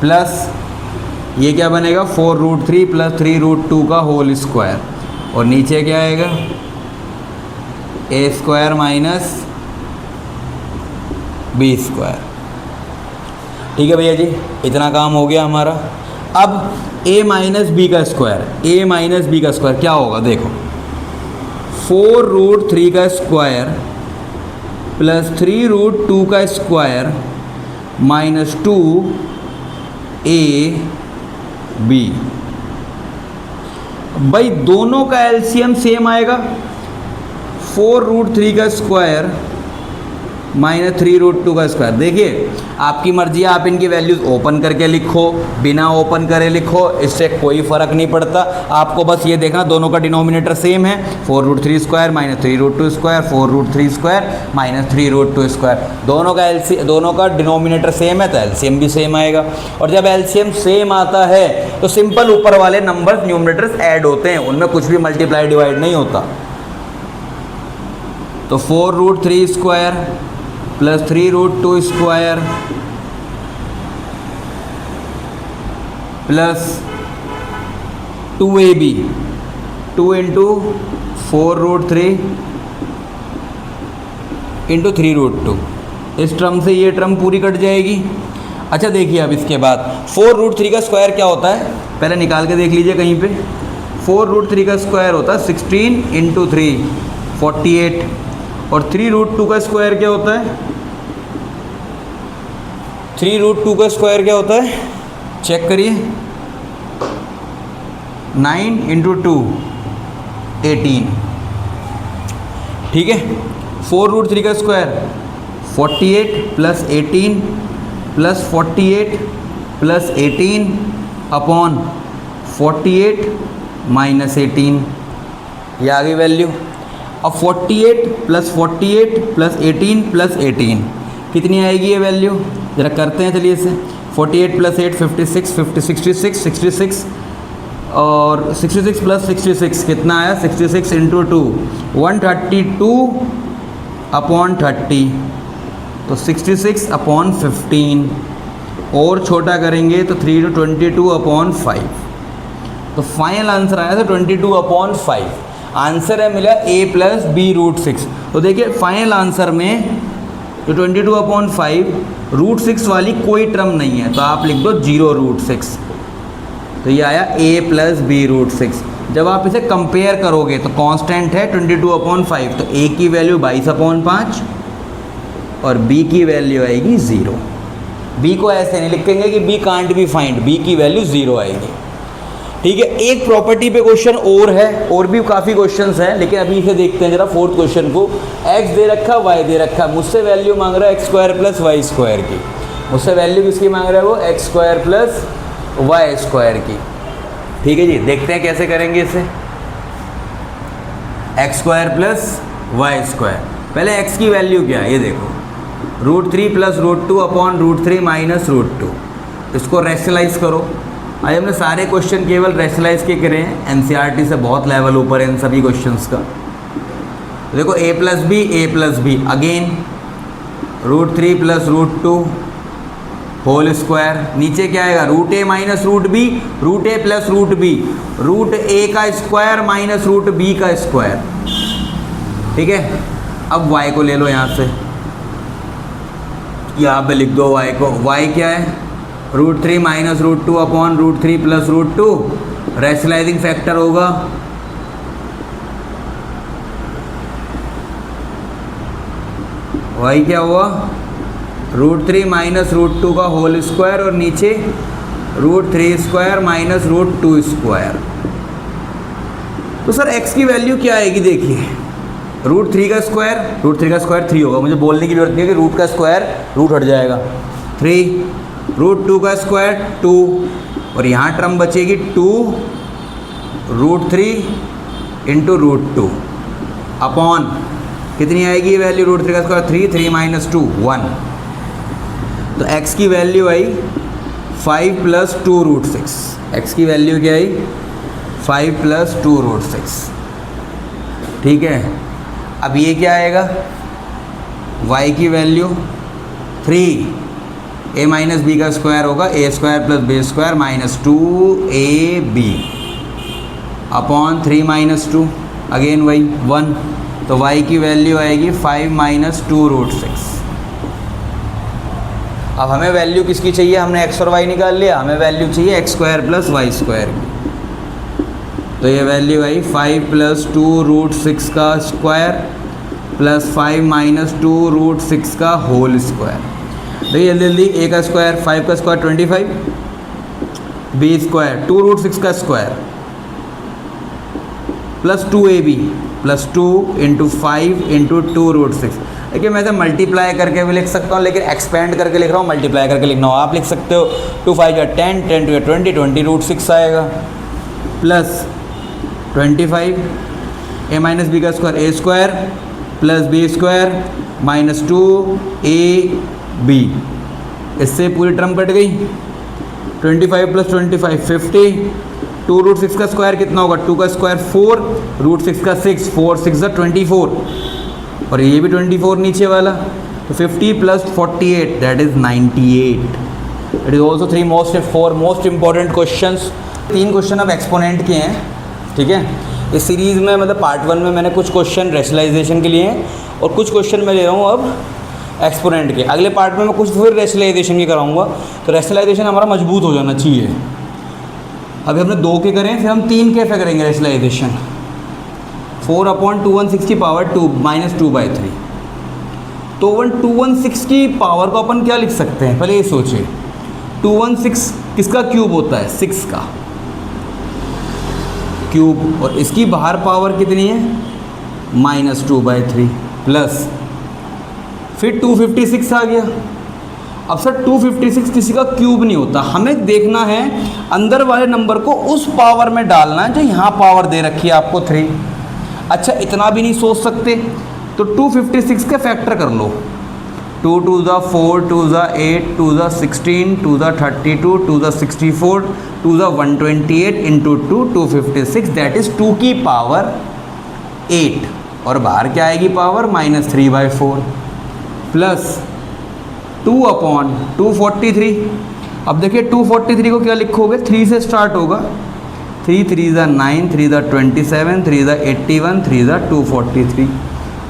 plus ये क्या बनेगा, 4√3 + 3√2 का होल स्क्वायर, और नीचे क्या आएगा, a² - बी स्क्वायर। ठीक है भैया जी, इतना काम हो गया हमारा। अब a माइनस बी का स्क्वायर, a माइनस बी का स्क्वायर क्या होगा देखो, 4√3 का स्क्वायर प्लस 3√2 का स्क्वायर माइनस 2ab। भाई दोनों का एलसीएम सेम आएगा, 4√3 का स्क्वायर माइनस 3√2 का स्क्वायर। देखिए आपकी मर्जी है, आप इनकी वैल्यूज़ ओपन करके लिखो, बिना ओपन करे लिखो, इससे कोई फ़र्क नहीं पड़ता। आपको बस ये देखना दोनों का डिनोमिनेटर सेम है, 4√3 square minus 3√2 square, 4√3 square minus 3√2 square. दोनों का डिनोमिनेटर सेम है तो एलसीएम भी सेम आएगा। और जब एलसीएम सेम आता है तो सिंपल ऊपर वाले नंबर्स न्यूमिनेटर्स ऐड होते हैं, उनमें कुछ भी मल्टीप्लाई डिवाइड नहीं होता। तो 4√3 square plus 3√2 square plus 2ab, 2 into 4√3 into 3√2, इस टर्म से ये टर्म पूरी कट जाएगी। अच्छा देखिए अब इसके बाद 4√3 का स्क्वायर क्या होता है, पहले निकाल के देख लीजिए कहीं पे। 4√3 का स्क्वायर होता है 16 इंटू 3 48, और 3√2 का स्क्वायर क्या होता है, 3√2 का स्क्वायर क्या होता है चेक करिए, 9 इंटू 2 18। ठीक है, 4√3 का square 48 plus 18 plus 48 plus 18 upon 48 minus 18, ये आ गई वैल्यू। अब 48 प्लस 48 प्लस 18 प्लस 18 कितनी आएगी ये वैल्यू, ज़रा करते हैं चलिए इसे। 48 प्लस 8 56 66 और 66 प्लस 66 कितना आया, 66 इंटू 2 132 अपॉन 30, तो 66 अपॉन 15, और छोटा करेंगे तो 3 to 22 अपॉन 5, तो फाइनल आंसर आया था 22 अपॉन 5। आंसर है मिला a प्लस बी रूट 6। तो देखिए फाइनल आंसर में तो 22 अपॉन 5 √6 वाली कोई टर्म नहीं है, तो आप लिख दो 0√6, तो ये आया a प्लस बी रूट 6। जब आप इसे कंपेयर करोगे तो कांस्टेंट है 22 अपॉन 5, तो a की वैल्यू 22 अपॉन 5 और b की वैल्यू आएगी 0। b को ऐसे नहीं लिखेंगे कि b can't be find, b की वैल्यू 0 आएगी। ठीक है, एक प्रॉपर्टी पे क्वेश्चन और है, और भी काफ़ी क्वेश्चंस हैं, लेकिन अभी इसे देखते हैं जरा फोर्थ क्वेश्चन को। x दे रखा, y दे रखा, मुझसे वैल्यू मांग रहा है x square plus y square की। मुझसे वैल्यू किसकी मांग रहा है वो, x square plus y square की। ठीक है जी, देखते हैं कैसे करेंगे इसे। x square plus y square, पहले x की वैल्यू क्या है ये देखो, √3 प्लस √2 अपॉन √3 माइनस √2, इसको रैशनलाइज करो। आज हमने सारे क्वेश्चन केवल रैशनलाइज के करे हैं, एनसीईआरटी से बहुत लेवल ऊपर है इन सभी क्वेश्चंस का। देखो a plus b again √3 plus √2 whole square, नीचे क्या आएगा √a minus √b, √a plus √b, √a का स्क्वायर माइनस √b का स्क्वायर। ठीक है, अब y को ले लो यहाँ से, यहाँ पे लिख दो y को। y क्या है, √3 minus √2 upon √3 plus √2, rationalising factor होगा y क्या हुआ, √3 माइनस √2 का होल स्क्वायर और नीचे √3 स्क्वायर माइनस √2 स्क्वायर। तो सर x की वैल्यू क्या आएगी, देखिए √3 का स्क्वायर 3 होगा, मुझे बोलने की जरूरत नहीं है कि रूट का स्क्वायर रूट हट जाएगा, 3 √2 का स्क्वायर 2, और यहाँ टर्म बचेगी 2 √3 इंटू √2 अपॉन कितनी आएगी ये वैल्यू, √3 का स्क्वायर 3 माइनस 2 1, तो x की वैल्यू आई 5 प्लस 2 √6। x की वैल्यू क्या आई, 5 प्लस 2 √6। ठीक है, अब ये क्या आएगा, y की वैल्यू 3 a माइनस बी का स्क्वायर होगा, a square plus b square minus 2ab upon 3 minus 2, again वही 1, तो y की वैल्यू आएगी 5 माइनस 2 √6। अब हमें वैल्यू किसकी चाहिए, हमने एक्स और वाई निकाल लिया, हमें वैल्यू चाहिए x square plus y square की। तो ये वैल्यू आई 5 + 2 √6 का स्क्वायर प्लस 5 - 2 √6 का होल स्क्वायर। देखिए जल्दी जल्दी, ए का स्क्वायर 5 का स्क्वायर 25, बी स्क्वायर 2 √6 का स्क्वायर प्लस 2ab प्लस 2 × 5 × 2 √6। देखिए मैं तो मल्टीप्लाई करके भी लिख सकता हूँ, लेकिन एक्सपेंड करके लिख रहा हूँ, मल्टीप्लाई करके लिखना हो आप लिख सकते हो। 2 × 5 = 10, 10 × 2 = 20, 20 √6 आएगा प्लस 25 a - b का square a square plus b square minus 2ab, इससे पूरी टर्म कट गई। 25 + 25 50, 2 √6 का स्क्वायर कितना होगा, 2 का स्क्वायर 4, √6 का 6, 4 × 6 = 24, और ये भी 24 नीचे वाला, तो 50 + 48 that is 98। It is also 4 most important questions. 3 question अब एक्सपोनेंट के हैं, ठीक है। इस सीरीज़ में मतलब पार्ट 1 में मैंने कुछ क्वेश्चन रेशनलाइजेशन के लिए हैं और कुछ क्वेश्चन मैं ले रहा हूँ अब एक्सपोनेंट के। अगले पार्ट में मैं कुछ फिर रेशनलाइजेशन की कराऊंगा, तो रेशनलाइजेशन हमारा मजबूत हो जाना चाहिए। अभी हमने 2 के करें, फिर हम 3 कैसे करेंगे रेशनलाइजेशन। 4/216 की पावर 2 - 2/3। तो 216 की पावर को अपन क्या लिख सकते हैं, पहले ये सोचिए। 216 किसका क्यूब होता है, 6 का क्यूब, और इसकी बाहर पावर कितनी है -2/3 प्लस फिर 256 आ गया। अब सर 256 किसी का क्यूब नहीं होता, हमें देखना है अंदर वाले नंबर को उस पावर में डालना है जो यहाँ पावर दे रखी है आपको 3। अच्छा इतना भी नहीं सोच सकते, तो 256 के फैक्टर कर लो। 2 × 2 = 4, 2 × 8, 2 × 16, 2 × 32, 2 × 64, 2 × 128 × 2 256, दैट इज़ 2 की पावर 8, और बाहर क्या आएगी पावर -3/4 प्लस 2/243। अब देखिए 243 को क्या लिखोगे, 3 से स्टार्ट होगा, 3 × 3 = 9, 3 × 27, 3 × 81, 3 × 243,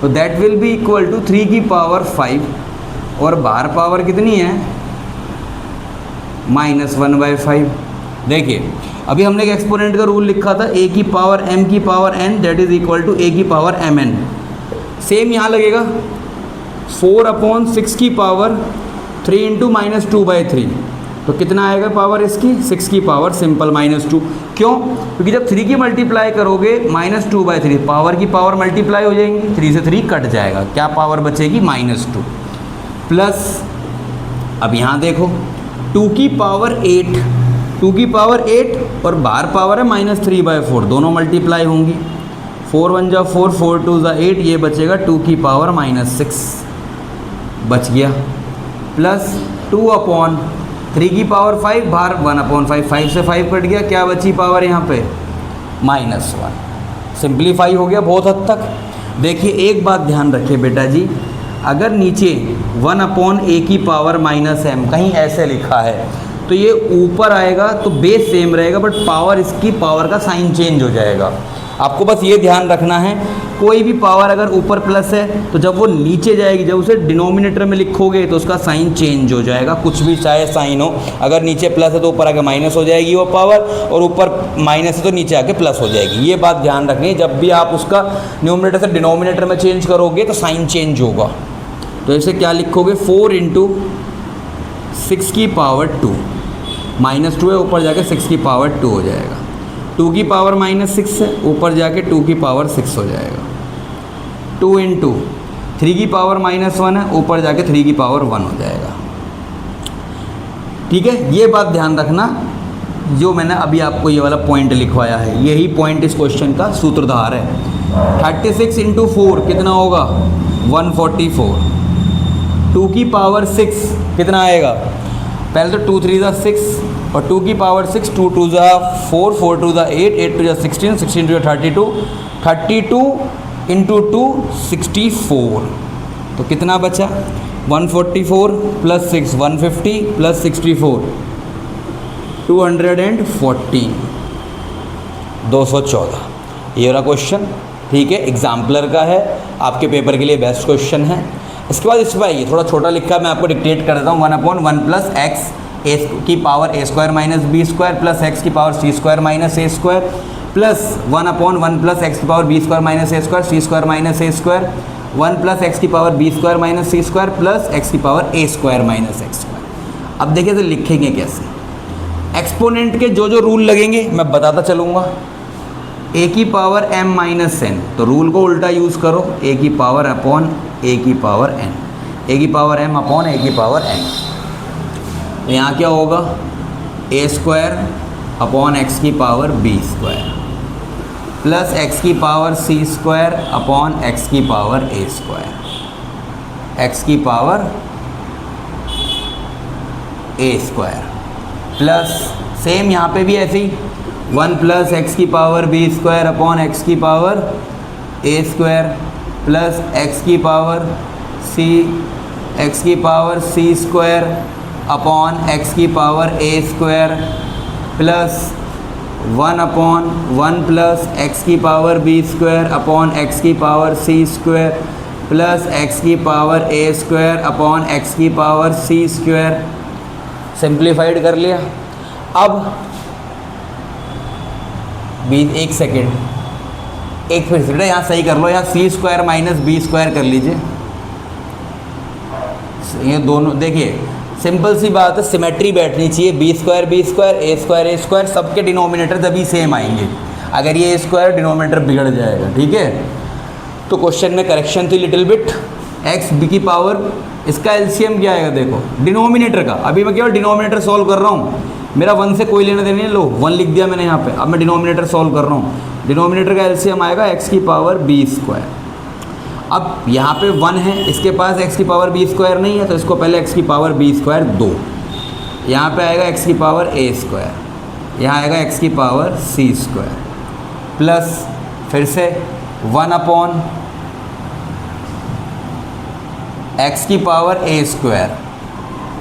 तो that will be equal to 3 की पावर 5, और बाहर पावर कितनी है -1/5। देखिए अभी हमने एक एक्सपोनेंट का रूल लिखा था, a की पावर m की power n that is equal to a की पावर mn। सेम यहाँ लगेगा, 4/6 की पावर 3 × -2/3, तो कितना आएगा पावर इसकी, 6 की पावर सिंपल -2। क्यों, क्योंकि जब 3 की मल्टीप्लाई करोगे -2/3, पावर की पावर मल्टीप्लाई हो जाएंगी, 3 से 3 कट जाएगा, क्या पावर बचेगी -2 प्लस। अब यहाँ देखो 2 की पावर 8, 2 की पावर 8 और बाहर पावर है -3/4, दोनों मल्टीप्लाई होंगी। 4 × 1 = 4, 4 × 2 = 8, ये बचेगा 2 की पावर -6 बच गया, प्लस 2/3 की पावर 5, बाहर 1/5, 5 से 5 कट गया, क्या बची पावर यहाँ पे -1। सिंप्लीफाई हो गया बहुत हद तक। देखिए एक बात ध्यान रखिए बेटा जी, अगर नीचे 1/a की पावर -m कहीं ऐसे लिखा है, तो ये ऊपर आएगा तो बेस सेम रहेगा, बट पावर इसकी पावर का साइन चेंज हो जाएगा। आपको बस ये ध्यान रखना है, कोई भी पावर अगर ऊपर प्लस है तो जब वो नीचे जाएगी, जब उसे डिनोमिनेटर में लिखोगे तो उसका साइन चेंज हो जाएगा, कुछ भी चाहे साइन हो। अगर नीचे प्लस है तो ऊपर आके माइनस हो जाएगी वो पावर, और ऊपर माइनस है तो नीचे आके प्लस हो जाएगी। ये बात ध्यान रखें, जब भी आप उसका न्यूमरेटर से डिनोमिनेटर में चेंज करोगे तो साइन चेंज होगा। तो इसे क्या लिखोगे, 4 × 6 की पावर 2, -2 है, ऊपर जाके 6 की पावर 2 हो जाएगा। 2 की पावर -6 है, ऊपर जाके 2 की पावर 6 हो जाएगा। 2 × 3 की पावर -1 है, ऊपर जाके 3 की पावर 1 हो जाएगा। ठीक है, ये बात ध्यान रखना, जो मैंने अभी आपको ये वाला पॉइंट लिखवाया है, यही पॉइंट इस क्वेश्चन का सूत्रधार है। 36 × 4 कितना होगा, 144। 2 की पावर 6 कितना आएगा, पहले तो 2 × 3 = 6, और 2 की पावर 6, 2 × 2 = 4, 4 × 2 = 8, 8 × 2 = 16, 16 × 2 = 32, 32 × 2 64। तो कितना बचा, 144 + 6 150 + 64 214, 214। ये रहा क्वेश्चन। ठीक है, एग्जाम्पलर का है, आपके पेपर के लिए बेस्ट क्वेश्चन है। इसके बाद इस पर आइए, थोड़ा छोटा लिखा है, मैं आपको डिक्टेट कर देता हूँ। 1/1 प्लस एक्स ए की पावर ए square minus B square plus x की power C square minus A square plus 1/1 plus x की power B square minus A square C square minus A square 1 plus x की power B square minus C square plus x की power ए square minus x square. अब देखिए तो लिखेंगे कैसे, exponent के जो जो रूल लगेंगे मैं बताता चलूँगा। ए की पावर m माइनस एन, तो रूल को उल्टा यूज़ करो, ए की पावर अपॉन ए की पावर n, ए की पावर m अपॉन ए की पावर n। तो यहाँ क्या होगा, ए स्क्वायर अपॉन एक्स की power B square plus x की पावर सी स्क्वायर अपॉन एक्स की पावर ए स्क्वायर, एक्स की पावर ए स्क्वायर प्लस सेम यहाँ पे भी ऐसे ही 1 प्लस एक्स की power B square upon x की पावर ए स्क्वायर प्लस एक्स की पावर सी स्क्वायर अपॉन एक्स की पावर ए स्क्वायर प्लस 1/1 प्लस एक्स की power B square upon x की पावर सी स्क्वायर प्लस एक्स की पावर ए स्क्वायर अपॉन एक्स की power सी square. Simplified कर लिया। अब 1 सेकेंड, एक फिर से यहाँ सही कर लो, यहाँ सी स्क्वायर माइनस बी स्क्वायर कर लीजिए। ये दोनों देखिए सिंपल सी बात है, सिमेट्री बैठनी चाहिए, बी स्क्वायर ए स्क्वायर सबके डिनोमिनेटर तभी सेम आएंगे। अगर ये ए स्क्वायर डिनोमिनेटर बिगड़ जाएगा, ठीक है। तो क्वेश्चन में करेक्शन थी लिटिल बिट। एक्स बी की पावर, इसका एलसीएम क्या आएगा देखो डिनोमिनेटर का। अभी मैं केवल डिनोमिनेटर सॉल्व कर रहा हूँ, मेरा 1 से कोई लेना देना नहीं। लो 1 लिख दिया मैंने यहाँ पे, अब मैं डिनोमिनेटर सॉल्व कर रहा हूँ। डिनोमिनेटर का एलसीएम आएगा एक्स की पावर बी स्क्वायर। अब यहाँ पे 1 है, इसके पास एक्स की पावर बी स्क्वायर नहीं है, तो इसको पहले एक्स की पावर बी स्क्वायर 2, यहाँ पे आएगा एक्स की पावर ए स्क्वायर, यहाँ आएगा एक्स की पावर सी स्क्वायर प्लस फिर से 1 अपॉन एक्स की पावर ए स्क्वायर,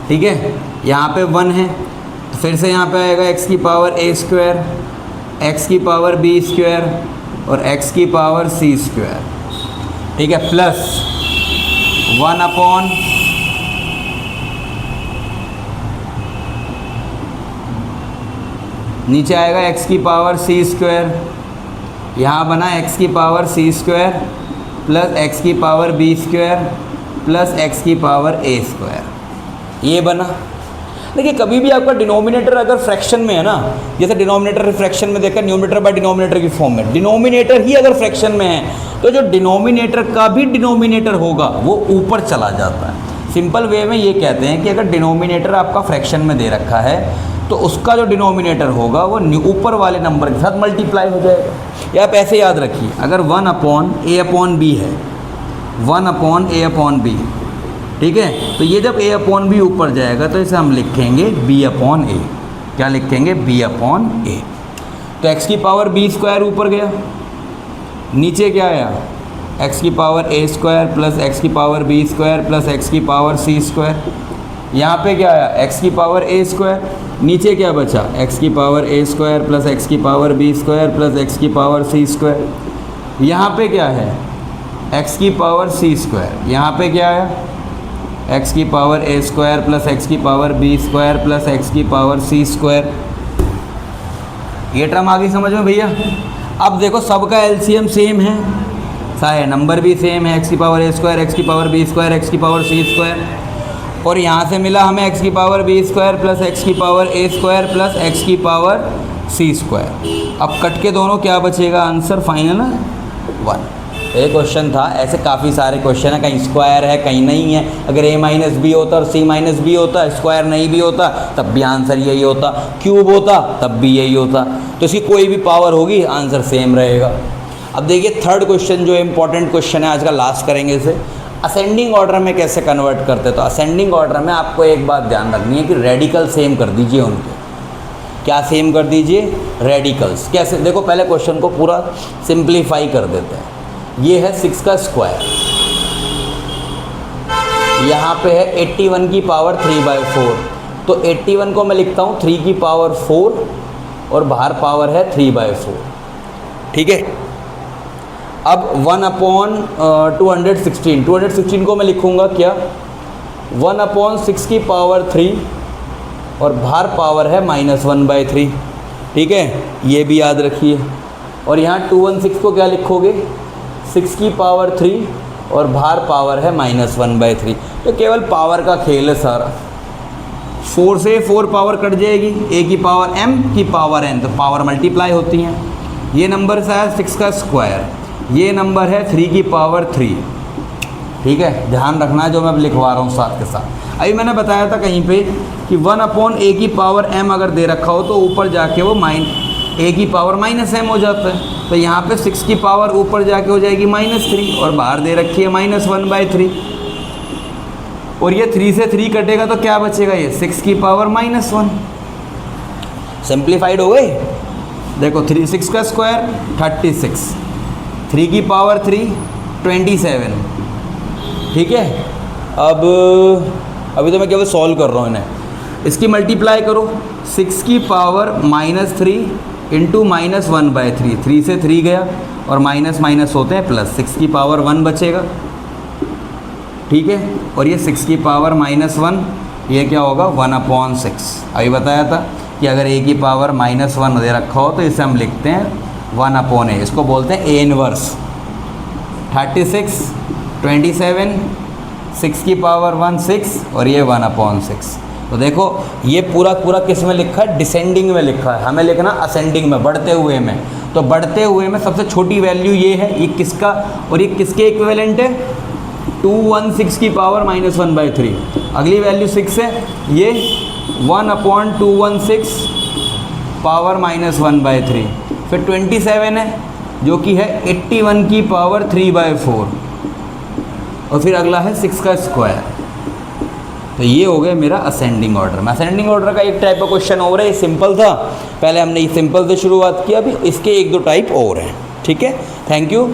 ठीक है। यहाँ पे 1 है, तो फिर से यहाँ पे आएगा एक्स की पावर ए स्क्वायर, एक्स की पावर बी स्क्वायर और एक्स की पावर सी स्क्वायर, ठीक है, प्लस 1 अपॉन नीचे आएगा एक्स की पावर सी स्क्वायर, यहाँ बना एक्स की पावर सी स्क्वायर प्लस एक्स की power B square plus x की पावर ए स्क्वायर, ये बना। देखिए कभी भी आपका डिनोमिनेटर अगर फ्रैक्शन में है ना, जैसे डिनोमिनेटर फ्रैक्शन में देखा न्यूमरेटर बाय डिनोमिनेटर की फॉर्म में, डिनोमिनेटर ही अगर फ्रैक्शन में है तो जो डिनोमिनेटर का भी डिनोमिनेटर होगा वो ऊपर चला जाता है। सिंपल वे में ये कहते हैं कि अगर डिनोमिनेटर आपका फ्रैक्शन में दे रखा है तो उसका जो डिनोमिनेटर होगा वो ऊपर वाले नंबर के साथ मल्टीप्लाई हो जाएगा। या आप ऐसे याद रखिए, अगर 1 अपॉन ए अपॉन बी है, 1 अपॉन ए अपॉन बी, ठीक है, तो ये जब ए अपॉन बी ऊपर जाएगा तो इसे हम लिखेंगे बी अपॉन ए। क्या लिखेंगे? बी अपॉन ए। तो एक्स की पावर बी स्क्वायर ऊपर गया, नीचे क्या आया? एक्स की पावर ए स्क्वायर प्लस एक्स की power B square plus x की पावर सी स्क्वायर। यहाँ पे क्या आया? एक्स की पावर ए स्क्वायर, नीचे क्या बचा? एक्स की पावर ए स्क्वायर प्लस एक्स की power B square plus x की पावर सी स्क्वायर। यहाँ पे क्या है? एक्स की पावर सी स्क्वायर। यहाँ पे क्या आया? एक्स की पावर ए स्क्वायर प्लस एक्स की power B square plus x की पावर सी स्क्वायर। ये टर्म आ गई समझ में भैया? अब देखो सबका एलसीएम सेम है, सारे नंबर भी सेम है, एक्स की पावर ए स्क्वायर, एक्स की पावर बी स्क्वायर, एक्स की पावर सी स्क्वायर, और यहाँ से मिला हमें एक्स की power B square plus x की पावर ए स्क्वायर प्लस एक्स की पावर सी स्क्वायर। अब कट के दोनों क्या बचेगा? Answer final 1। एक क्वेश्चन था, ऐसे काफ़ी सारे क्वेश्चन है, कहीं स्क्वायर है कहीं नहीं है। अगर a माइनस बी होता और c माइनस बी होता, स्क्वायर नहीं भी होता तब भी आंसर यही होता, क्यूब होता तब भी यही होता, तो इसकी कोई भी पावर होगी आंसर सेम रहेगा। अब देखिए थर्ड क्वेश्चन जो इम्पॉर्टेंट क्वेश्चन है आज का, लास्ट करेंगे इसे। असेंडिंग ऑर्डर में कैसे कन्वर्ट करते? तो असेंडिंग ऑर्डर में आपको एक बात ध्यान रखनी है कि रेडिकल सेम कर दीजिए उनके। क्या सेम कर दीजिए? रेडिकल्स। कैसे? देखो पहले क्वेश्चन को पूरा सिंप्लीफाई कर देते हैं। ये है 6 का स्क्वायर, यहाँ पे है 81 की पावर 3/4, तो 81 को मैं लिखता हूँ 3 की पावर 4 और बाहर पावर है 3/4, ठीक है। अब 1/216, 216 को मैं लिखूँगा क्या, 1/6 की पावर 3 और भार पावर है -1/3, ठीक है, ये भी याद रखिए। और यहाँ 216 को क्या लिखोगे, 6 की पावर 3 और भार पावर है -1/3। तो केवल पावर का खेल है सारा। 4 से 4 पावर कट जाएगी, a की पावर m की पावर n, तो पावर मल्टीप्लाई होती हैं। ये नंबर है 6 का स्क्वायर, ये नंबर है 3 की पावर 3, ठीक है, ध्यान रखना जो मैं लिखवा रहा हूँ साथ के साथ। अभी मैंने बताया था कहीं पे कि 1/a की पावर m अगर दे रखा हो तो ऊपर जाके वो a की पावर -m हो जाता है। तो यहाँ पे 6 की पावर ऊपर जाके हो जाएगी -3 और बाहर दे रखी है -1/3, और ये 3 से 3 कटेगा तो क्या बचेगा, ये 6 की पावर -1। सिंप्लीफाइड हो गई। देखो 6 का स्क्वायर 36, 3 की पावर 3 27, ठीक है। अब अभी तो मैं केवल सॉल्व कर रहा हूँ इन्हें, इसकी मल्टीप्लाई करो, 6 की पावर -3 इंटू -1/3, 3 से 3 गया और माइनस माइनस होते हैं प्लस, 6 की पावर 1 बचेगा, ठीक है। और ये 6 की पावर -1, ये क्या होगा 1/6। अभी बताया था कि अगर a की पावर -1 दे रखा हो तो इसे हम लिखते हैं 1/a, इसको बोलते हैं a इनवर्स। 36, 27, 6 की पावर 1 6 और ये 1/6। तो देखो ये पूरा पूरा किस में लिखा है, डिसेंडिंग में लिखा है, हमें लिखना असेंडिंग में, बढ़ते हुए में। तो बढ़ते हुए में सबसे छोटी वैल्यू ये है, ये किसका और ये किसके इक्विवेलेंट है, 216 की पावर -1/3। अगली वैल्यू 6 है, ये 1/216 पावर -1/3। फिर 27 है जो कि है 81 की पावर 3/4, और फिर अगला है 6 का स्क्वायर। तो ये हो गया मेरा असेंडिंग ऑर्डर में। असेंडिंग ऑर्डर का एक टाइप का क्वेश्चन और है, ये सिंपल था, पहले हमने ये सिंपल से शुरुआत किया, अभी इसके 1-2 टाइप और हैं, ठीक है। Thank you.